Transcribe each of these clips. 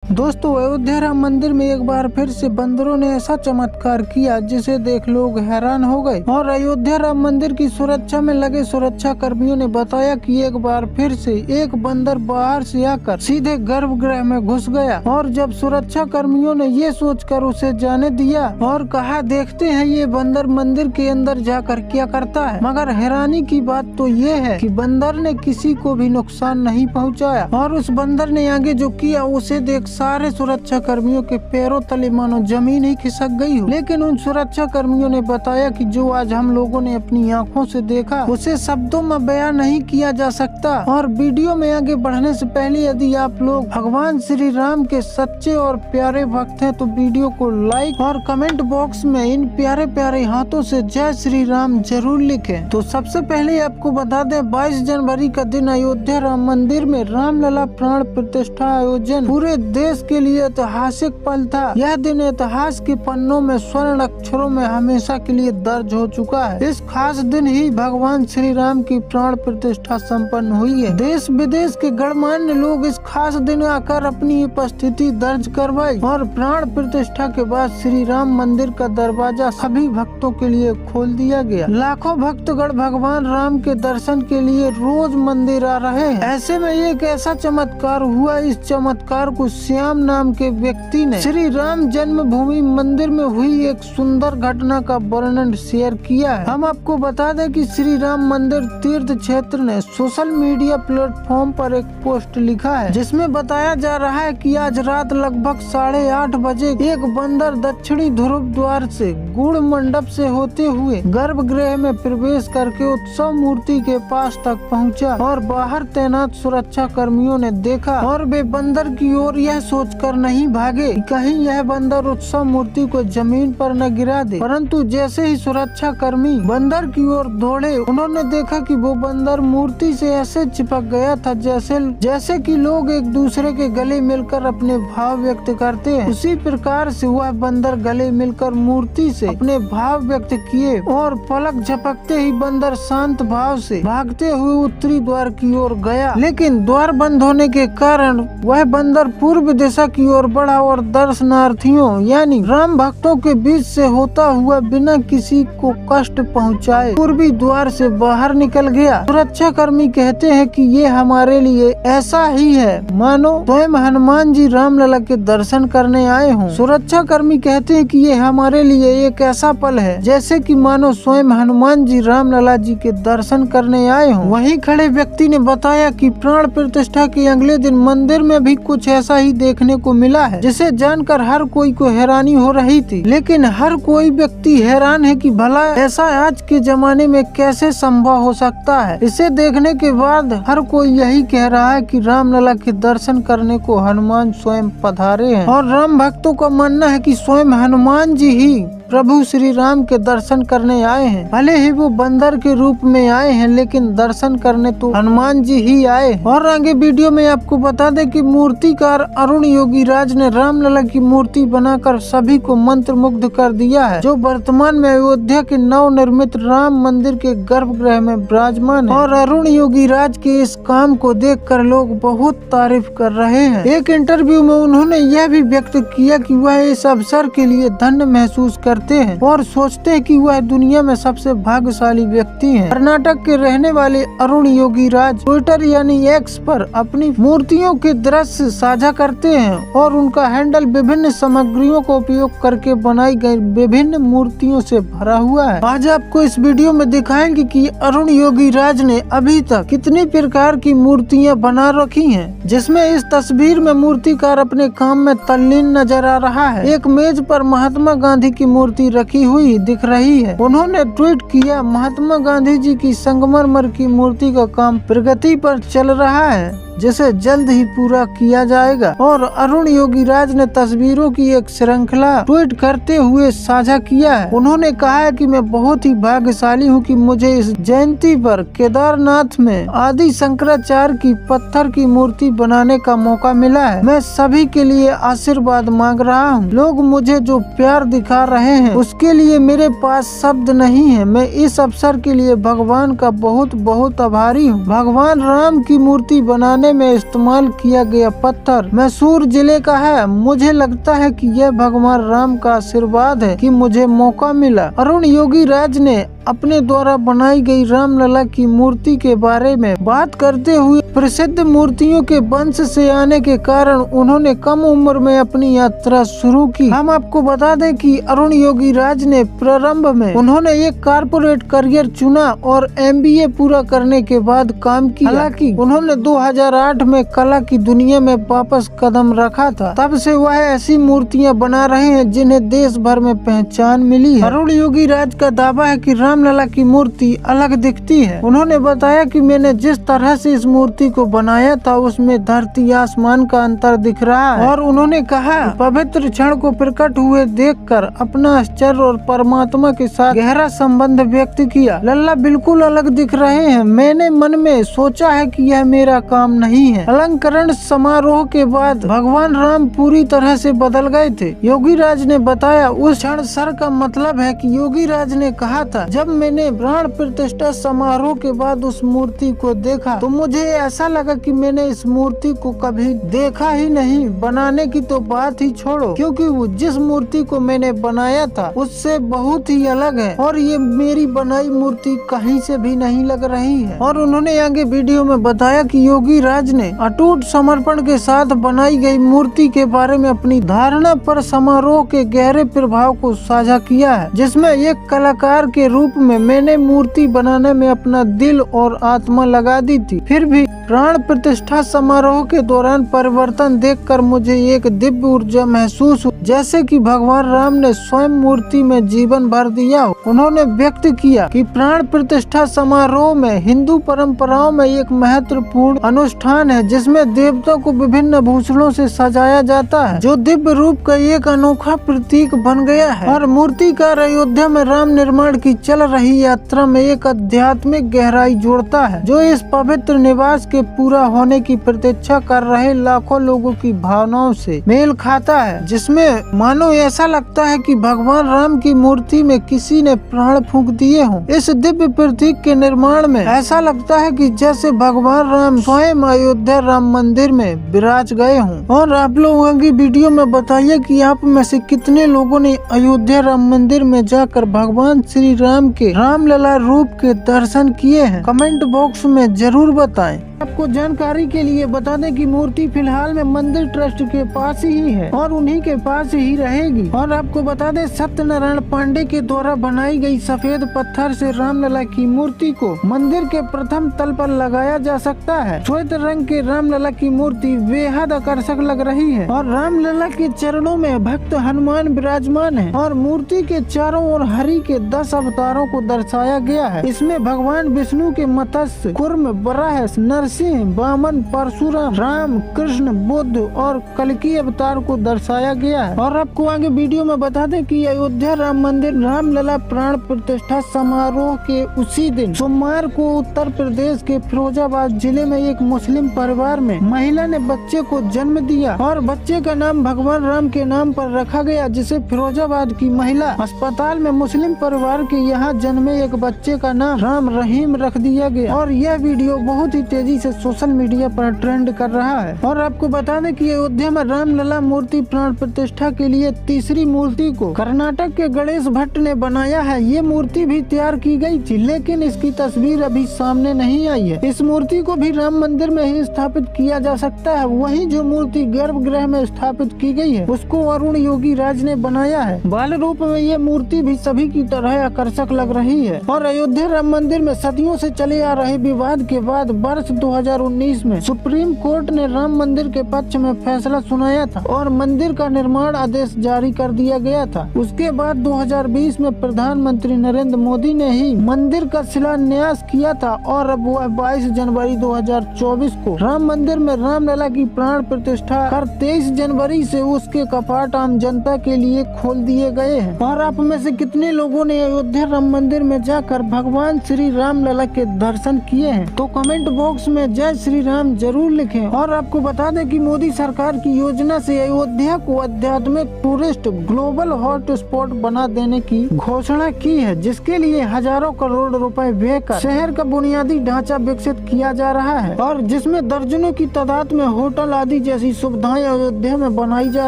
दोस्तों, अयोध्या राम मंदिर में एक बार फिर से बंदरों ने ऐसा चमत्कार किया जिसे देख लोग हैरान हो गए। और अयोध्या राम मंदिर की सुरक्षा में लगे सुरक्षा कर्मियों ने बताया कि एक बार फिर से एक बंदर बाहर से आकर सीधे गर्भगृह में घुस गया। और जब सुरक्षा कर्मियों ने ये सोचकर उसे जाने दिया और कहा, देखते हैं ये बंदर मंदिर के अंदर जाकर क्या करता है। मगर हैरानी की बात तो ये है कि बंदर ने किसी को भी नुकसान नहीं पहुँचाया। और उस बंदर ने आगे जो किया उसे देख सारे सुरक्षा कर्मियों के पैरों तले मानो जमीन ही खिसक गई हो। लेकिन उन सुरक्षा कर्मियों ने बताया कि जो आज हम लोगों ने अपनी आंखों से देखा उसे शब्दों में बयान नहीं किया जा सकता। और वीडियो में आगे बढ़ने से पहले यदि आप लोग भगवान श्री राम के सच्चे और प्यारे भक्त हैं तो वीडियो को लाइक और कमेंट बॉक्स में इन प्यारे प्यारे हाथों से जय श्री राम जरूर लिखें। तो सबसे पहले आपको बता दें, 22 जनवरी का दिन अयोध्या राम मंदिर में रामलला प्राण प्रतिष्ठा आयोजन पूरे देश के लिए ऐतिहासिक पल था। यह दिन इतिहास के पन्नों में स्वर्ण अक्षरों में हमेशा के लिए दर्ज हो चुका है। इस खास दिन ही भगवान श्री राम की प्राण प्रतिष्ठा संपन्न हुई है। देश विदेश के गणमान्य लोग इस खास दिन आकर अपनी उपस्थिति दर्ज करवाई और प्राण प्रतिष्ठा के बाद श्री राम मंदिर का दरवाजा सभी भक्तों के लिए खोल दिया गया। लाखों भक्तगण भगवान राम के दर्शन के लिए रोज मंदिर आ रहे हैं। ऐसे में एक ऐसा चमत्कार हुआ। इस चमत्कार को श्याम नाम के व्यक्ति ने श्री राम जन्मभूमि मंदिर में हुई एक सुंदर घटना का वर्णन शेयर किया है। हम आपको बता दें कि श्री राम मंदिर तीर्थ क्षेत्र ने सोशल मीडिया प्लेटफॉर्म पर एक पोस्ट लिखा है जिसमें बताया जा रहा है कि आज रात लगभग 8:30 बजे एक बंदर दक्षिणी ध्रुव द्वार से गुड़ मंडप से होते हुए गर्भगृह में प्रवेश करके उत्सव मूर्ति के पास तक पहुंचा। और बाहर तैनात सुरक्षा कर्मियों ने देखा और वे बंदर की ओर यह सोचकर नहीं भागे कहीं यह बंदर उत्सव मूर्ति को जमीन पर न गिरा दे, परंतु जैसे ही सुरक्षा कर्मी बंदर की ओर दौड़े उन्होंने देखा कि वो बंदर मूर्ति से ऐसे चिपक गया था जैसे कि लोग एक दूसरे के गले मिलकर अपने भाव व्यक्त करते हैं। उसी प्रकार से वह बंदर गले मिलकर मूर्ति से अपने भाव व्यक्त किए और पलक झपकते ही बंदर शांत भाव से भागते हुए उत्तरी द्वार की ओर गया। लेकिन द्वार बंद होने के कारण वह बंदर पूर्व दिशा की ओर बढ़ा और दर्शनार्थियों यानी राम भक्तों के बीच से होता हुआ बिना किसी को कष्ट पहुंचाए पूर्वी द्वार से बाहर निकल गया। सुरक्षा कर्मी कहते हैं कि ये हमारे लिए ऐसा ही है मानो स्वयं हनुमान जी रामलला के दर्शन करने आए हों। सुरक्षा कर्मी कहते हैं कि ये हमारे लिए एक ऐसा पल है जैसे कि मानो स्वयं हनुमान जी रामलला जी के दर्शन करने आए हों। वहीं खड़े व्यक्ति ने बताया कि प्राण प्रतिष्ठा के अगले दिन मंदिर में भी कुछ ऐसा ही देखने को मिला है जिसे जानकर हर कोई को हैरानी हो रही थी। लेकिन हर कोई व्यक्ति हैरान है कि भला ऐसा आज के जमाने में कैसे संभव हो सकता है। इसे देखने के बाद हर कोई यही कह रहा है कि रामलला के दर्शन करने को हनुमान स्वयं पधारे हैं। और राम भक्तों का मानना है कि स्वयं हनुमान जी ही प्रभु श्री राम के दर्शन करने आए हैं। भले ही वो बंदर के रूप में आए हैं लेकिन दर्शन करने तो हनुमान जी ही आए। और आगे वीडियो में आपको बता दें कि मूर्तिकार अरुण योगीराज ने रामलला की मूर्ति बनाकर सभी को मंत्र मुग्ध कर दिया है, जो वर्तमान में अयोध्या के नवनिर्मित राम मंदिर के गर्भगृह में विराजमान है। और अरुण योगीराज के इस काम को देखकर लोग बहुत तारीफ कर रहे हैं। एक इंटरव्यू में उन्होंने यह भी व्यक्त किया कि वह इस अवसर के लिए धन्य महसूस करते हैं और सोचते हैं कि वह दुनिया में सबसे भाग्यशाली व्यक्ति हैं। कर्नाटक के रहने वाले अरुण योगीराज ट्विटर यानी एक्स पर अपनी मूर्तियों के दृश्य साझा करते हैं और उनका हैंडल विभिन्न सामग्रियों का उपयोग करके बनाई गई विभिन्न मूर्तियों से भरा हुआ है। आज आपको इस वीडियो में दिखाएंगे कि अरुण योगीराज ने अभी तक कितनी प्रकार की मूर्तियां बना रखी हैं, जिसमें इस तस्वीर में मूर्तिकार अपने काम में तल्लीन नजर आ रहा है। एक मेज पर महात्मा गांधी की मूर्ति रखी हुई दिख रही है। उन्होंने ट्वीट किया, महात्मा गांधी जी की संगमरमर की मूर्ति का काम प्रगति पर चल रहा है जिसे जल्द ही पूरा किया जाएगा। और अरुण योगीराज ने तस्वीरों की एक श्रृंखला ट्वीट करते हुए साझा किया है। उन्होंने कहा है कि मैं बहुत ही भाग्यशाली हूँ कि मुझे इस जयंती पर केदारनाथ में आदि शंकराचार्य की पत्थर की मूर्ति बनाने का मौका मिला है। मैं सभी के लिए आशीर्वाद मांग रहा हूँ। लोग मुझे जो प्यार दिखा रहे हैं उसके लिए मेरे पास शब्द नहीं है। मैं इस अवसर के लिए भगवान का बहुत बहुत आभारी हूँ। भगवान राम की मूर्ति बनाने बनाने में इस्तेमाल किया गया पत्थर मैसूर जिले का है। मुझे लगता है कि यह भगवान राम का आशीर्वाद है कि मुझे मौका मिला। अरुण योगी राज ने अपने द्वारा बनाई गई रामलला की मूर्ति के बारे में बात करते हुए प्रसिद्ध मूर्तियों के वंश से आने के कारण उन्होंने कम उम्र में अपनी यात्रा शुरू की। हम आपको बता दें कि अरुण योगी राज ने प्रारंभ में उन्होंने एक कारपोरेट करियर चुना और MBA पूरा करने के बाद काम किया। हालांकि उन्होंने 2008 में कला की दुनिया में वापस कदम रखा था। तब से वह ऐसी मूर्तियां बना रहे हैं जिन्हें देश भर में पहचान मिली है। अरुण योगी राज का दावा है कि रामलला की मूर्ति अलग दिखती है। उन्होंने बताया कि मैंने जिस तरह से इस मूर्ति को बनाया था उसमें धरती आसमान का अंतर दिख रहा है। और उन्होंने कहा पवित्र क्षण को प्रकट हुए देखकर अपना आश्चर्य और परमात्मा के साथ गहरा संबंध व्यक्त किया। लल्ला बिल्कुल अलग दिख रहे हैं। मैंने मन में सोचा है कि यह मेरा काम नहीं है। अलंकरण समारोह के बाद भगवान राम पूरी तरह से बदल गए थे। योगी राज ने बताया उस क्षण सर का मतलब है कि योगी राज ने कहा था जब मैंने प्राण प्रतिष्ठा समारोह के बाद उस मूर्ति को देखा तो मुझे ऐसा लगा कि मैंने इस मूर्ति को कभी देखा ही नहीं। बनाने की तो बात ही छोड़ो, क्योंकि वो जिस मूर्ति को मैंने बनाया था उससे बहुत ही अलग है और ये मेरी बनाई मूर्ति कहीं से भी नहीं लग रही है। और उन्होंने आगे वीडियो में बताया कि योगी राज ने अटूट समर्पण के साथ बनाई गई मूर्ति के बारे में अपनी धारणा पर समारोह के गहरे प्रभाव को साझा किया है, जिसमें एक कलाकार के रूप में मैंने मूर्ति बनाने में अपना दिल और आत्मा लगा दी थी। फिर भी प्राण प्रतिष्ठा समारोह के दौरान परिवर्तन देखकर मुझे एक दिव्य ऊर्जा महसूस हुई, जैसे कि भगवान राम ने स्वयं मूर्ति में जीवन भर दिया हो। उन्होंने व्यक्त किया कि प्राण प्रतिष्ठा समारोह में हिंदू परंपराओं में एक महत्वपूर्ण अनुष्ठान है जिसमें देवताओं को विभिन्न आभूषणों से सजाया जाता है, जो दिव्य रूप का एक अनोखा प्रतीक बन गया है। और मूर्तिकार अयोध्या में राम निर्माण की चल रही यात्रा में एक आध्यात्मिक गहराई जोड़ता है, जो इस पवित्र निवास के पूरा होने की प्रतीक्षा कर रहे लाखों लोगों की भावनाओं से मेल खाता है, जिसमें मानो ऐसा लगता है कि भगवान राम की मूर्ति में किसी ने प्राण फूंक दिए हों। इस दिव्य प्रतीक के निर्माण में ऐसा लगता है कि जैसे भगवान राम स्वयं अयोध्या राम मंदिर में विराज गए हों। और आप लोग आगे वीडियो में बताइए कि आप में से कितने लोगों ने अयोध्या राम मंदिर में जाकर भगवान श्री राम के रामलला रूप के दर्शन किए हैं। कमेंट बॉक्स में जरूर बताएं। आपको जानकारी के लिए बता दें कि मूर्ति फिलहाल में मंदिर ट्रस्ट के पास ही है और उन्हीं के पास ही रहेगी। और आपको बता दें सत्यनारायण पांडे के द्वारा बनाई गई सफेद पत्थर से रामलला की मूर्ति को मंदिर के प्रथम तल पर लगाया जा सकता है। श्वेत रंग के रामलला की मूर्ति बेहद आकर्षक लग रही है और रामलला के चरणों में भक्त हनुमान विराजमान है और मूर्ति के चारों ओर हरि के 10 अवतारों को दर्शाया गया है। इसमें भगवान विष्णु के मत्स्य, कूर्म, वराह, नरसिंह, वामन, परशुराम, राम, कृष्ण, बुद्ध और कल्कि अवतार को दर्शाया गया है। और आपको आगे वीडियो में बता दें कि अयोध्या राम मंदिर रामलला प्राण प्रतिष्ठा समारोह के उसी दिन सोमवार को उत्तर प्रदेश के फिरोजाबाद जिले में एक मुस्लिम परिवार में महिला ने बच्चे को जन्म दिया और बच्चे का नाम भगवान राम के नाम पर रखा गया, जिसे फिरोजाबाद की महिला अस्पताल में मुस्लिम परिवार के यहाँ जन्मे एक बच्चे का नाम राम रहीम रख दिया गया। और यह वीडियो बहुत ही तेजी से सोशल मीडिया पर ट्रेंड कर रहा है। और आपको बता दें कि अयोध्या में रामलला मूर्ति प्राण प्रतिष्ठा के लिए तीसरी मूर्ति को कर्नाटक के गणेश भट्ट ने बनाया है। ये मूर्ति भी तैयार की गई थी, लेकिन इसकी तस्वीर अभी सामने नहीं आई है। इस मूर्ति को भी राम मंदिर में ही स्थापित किया जा सकता है। वहीं जो मूर्ति गर्भगृह में स्थापित की गई है उसको अरुण योगी राज ने बनाया है। बाल रूप में ये मूर्ति भी सभी की तरह आकर्षक लग रही है। और अयोध्या राम मंदिर में सदियों से चले आ रहे विवाद के बाद वर्ष 2019 में सुप्रीम कोर्ट ने राम मंदिर के पक्ष में फैसला सुनाया था और मंदिर का निर्माण आदेश जारी कर दिया गया था। उसके बाद 2020 में प्रधानमंत्री नरेंद्र मोदी ने ही मंदिर का शिलान्यास किया था और अब वह 22 जनवरी 2024 को राम मंदिर में रामलला की प्राण प्रतिष्ठा कर 23 जनवरी से उसके कपाट आम जनता के लिए खोल दिए गए हैं। और आप में से कितने लोगों ने अयोध्या राम मंदिर में जाकर भगवान श्री रामलला के दर्शन किए हैं, तो कमेंट बॉक्स में में जय श्री राम जरूर लिखें। और आपको बता दें कि मोदी सरकार की योजना से अयोध्या को आध्यात्मिक टूरिस्ट ग्लोबल हॉट स्पॉट बना देने की घोषणा की है, जिसके लिए हजारों करोड़ रुपए व्यय कर शहर का बुनियादी ढांचा विकसित किया जा रहा है और जिसमें दर्जनों की तादाद में होटल आदि जैसी सुविधाएं अयोध्या में बनाई जा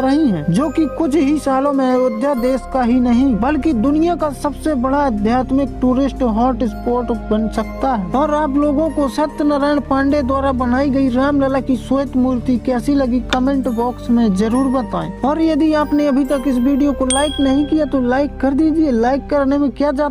रही हैं, जो कि कुछ ही सालों में अयोध्या देश का ही नहीं बल्कि दुनिया का सबसे बड़ा आध्यात्मिक टूरिस्ट हॉट स्पॉट बन सकता है। और आप लोगों को सत्यनारायण पांडे द्वारा बनाई गई रामलला की श्वेत मूर्ति कैसी लगी कमेंट बॉक्स में जरूर बताएं। और यदि आपने अभी तक इस वीडियो को लाइक नहीं किया तो लाइक कर दीजिए। लाइक करने में क्या जाता